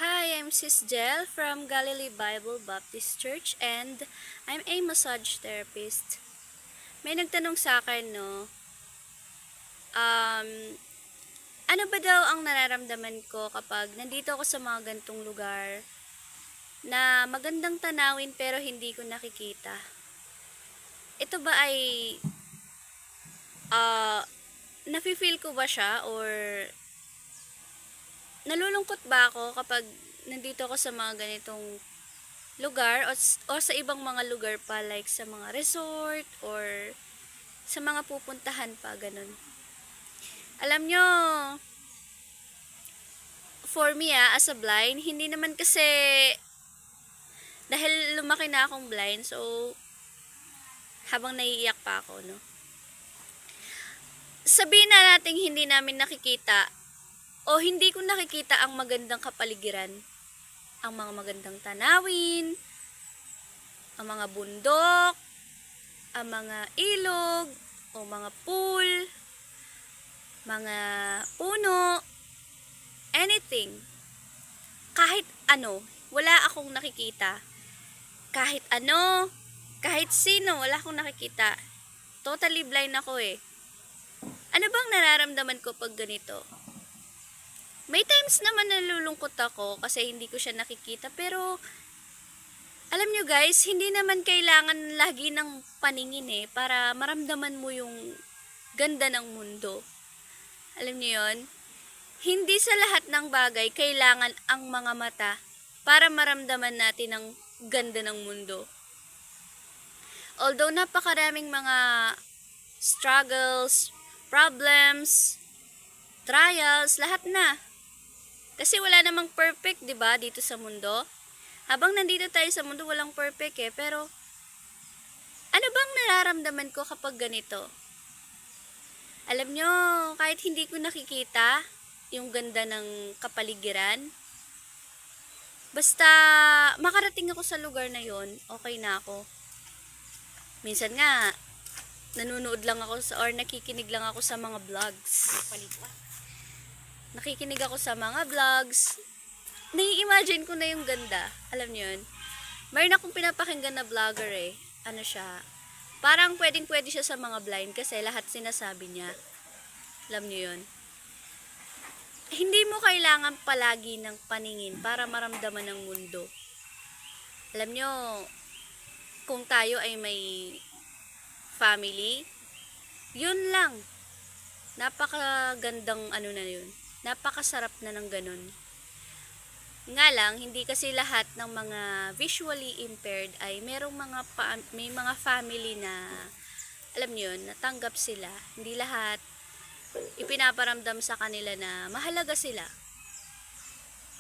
Hi, I'm Sis Jel from Galilee Bible Baptist Church and I'm a massage therapist. May nagtanong sa akin, no, um, ano ba daw ang nararamdaman ko kapag nandito ako sa mga gantong lugar na magandang tanawin pero hindi ko nakikita? Ito ba ay, uh, nafe-feel ko ba siya or nalulungkot ba ako kapag nandito ako sa mga ganitong lugar o sa ibang mga lugar pa like sa mga resort or sa mga pupuntahan pa ganun. Alam nyo, for me as a blind, hindi naman kasi dahil lumaki na akong blind, so habang naiiyak pa ako, no. Sabihin na nating hindi namin nakikita o hindi ko nakikita ang magandang kapaligiran, ang mga magandang tanawin, ang mga bundok, ang mga ilog, o mga pool, mga puno, anything. Kahit ano, wala akong nakikita. Kahit ano, kahit sino, wala akong nakikita. Totally blind ako eh. Ano bang nararamdaman ko pag ganito? May times naman nalulungkot ako kasi hindi ko siya nakikita, pero alam nyo guys, hindi naman kailangan lagi ng paningin para maramdaman mo yung ganda ng mundo. Alam nyo yun? Hindi sa lahat ng bagay kailangan ang mga mata para maramdaman natin ang ganda ng mundo. Although napakaraming mga struggles, problems, trials, lahat na. Kasi wala namang perfect, 'di ba, dito sa mundo? Habang nandito tayo sa mundo, walang perfect pero ano bang nararamdaman ko kapag ganito? Alam nyo, kahit hindi ko nakikita yung ganda ng kapaligiran, basta makarating ako sa lugar na yon, okay na ako. Minsan nga, nanonood lang ako or nakikinig lang ako sa mga vlogs. Nakikinig ako sa mga vlogs. Nai-imagine ko na yung ganda. Alam nyo yun? Mayroon akong pinapakinggan na vlogger Ano siya? Parang pwedeng-pwede siya sa mga blind kasi lahat sinasabi niya. Alam nyo yun? Hindi mo kailangan palagi ng paningin para maramdaman ng mundo. Alam nyo, kung tayo ay may family, yun lang. Napakagandang ano na yun. Napakasarap na ng ganun. Nga lang, hindi kasi lahat ng mga visually impaired ay may mga family na, alam niyo yun, natanggap sila. Hindi lahat ipinaparamdam sa kanila na mahalaga sila.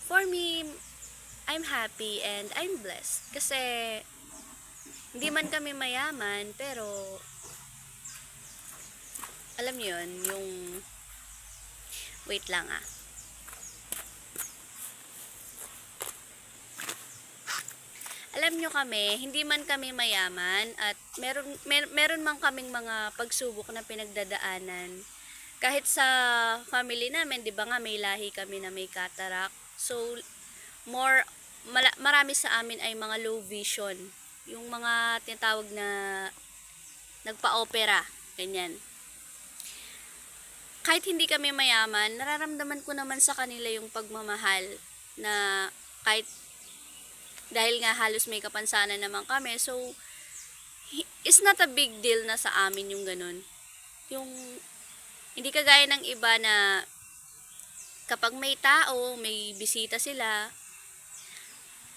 For me, I'm happy and I'm blessed. Kasi, hindi man kami mayaman, pero, alam niyo yun, yung, wait lang Alam nyo kami, hindi man kami mayaman at meron man kaming mga pagsubok na pinagdadaanan. Kahit sa family namin, 'di ba nga may lahi kami na may cataract. So marami sa amin ay mga low vision. Yung mga tinatawag na nagpa-opera, ganyan. Kahit hindi kami mayaman, nararamdaman ko naman sa kanila yung pagmamahal na kahit dahil nga halos may kapansanan naman kami, so it's not a big deal na sa amin yung ganun. Yung hindi kagaya ng iba na kapag may tao, may bisita sila,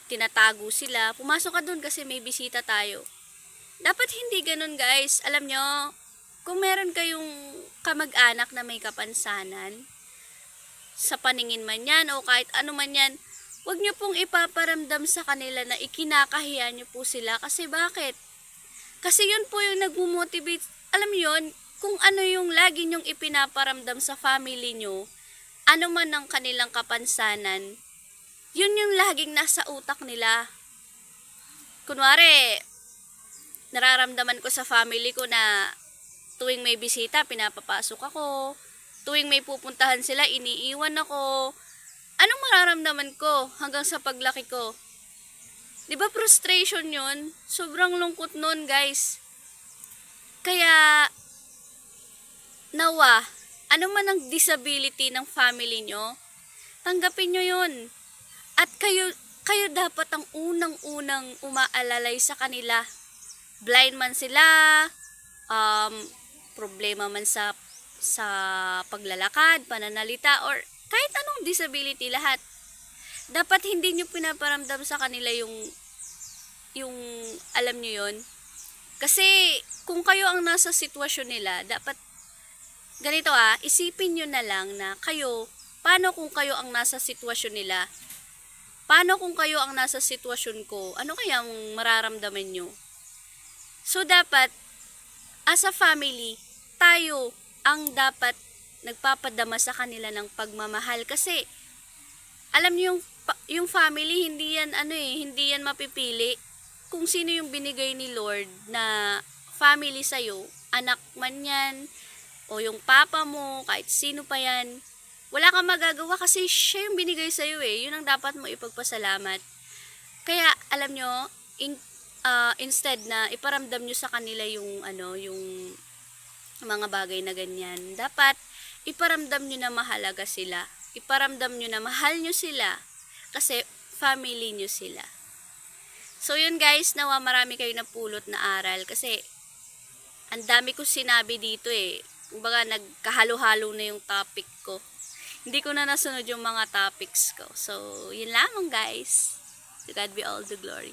tinatago sila, pumasok ka dun kasi may bisita tayo. Dapat hindi ganun guys. Alam nyo, kung meron kayong kamag-anak na may kapansanan, sa paningin man yan o kahit ano man yan, huwag nyo pong ipaparamdam sa kanila na ikinakahiya nyo po sila. Kasi bakit? Kasi yun po yung nagmumotivate. Alam yun, kung ano yung lagi nyong ipinaparamdam sa family nyo, ano man ang kanilang kapansanan, yun yung laging nasa utak nila. Kunwari, nararamdaman ko sa family ko na tuwing may bisita, pinapapasok ako. Tuwing may pupuntahan sila, iniiwan ako. anong mararamdaman ko hanggang sa paglaki ko? 'Di ba frustration 'yun? Sobrang lungkot nun, guys. Kaya nawa, ano man ang disability ng family nyo, tanggapin nyo 'yun. At kayo dapat ang unang-unang umaalalay sa kanila. Blind man sila, um, problema man sa paglalakad, pananalita, or kahit anong disability, lahat. Dapat hindi nyo pinaparamdam sa kanila yung alam nyo yun. Kasi kung kayo ang nasa sitwasyon nila, dapat ganito isipin nyo na lang na kayo, paano kung kayo ang nasa sitwasyon nila? Paano kung kayo ang nasa sitwasyon ko? Ano kaya ang mararamdaman nyo? So dapat, as a family, tayo ang dapat nagpapadama sa kanila ng pagmamahal. Kasi, alam niyo yung family, hindi yan mapipili. Kung sino yung binigay ni Lord na family sa'yo, anak man yan, o yung papa mo, kahit sino pa yan, wala kang magagawa kasi siya yung binigay sa'yo Yun ang dapat mo ipagpasalamat. Kaya, alam nyo, instead na iparamdam nyo sa kanila yung mga bagay na ganyan, dapat iparamdam nyo na mahalaga sila. Iparamdam nyo na mahal nyo sila. Kasi family nyo sila. So yun guys, nawa marami kayo napulot na aral. Kasi ang dami ko sinabi dito Kumbaga nagkahalo-halo na yung topic ko. Hindi ko na nasunod yung mga topics ko. So yun lamang guys. To God be all the glory.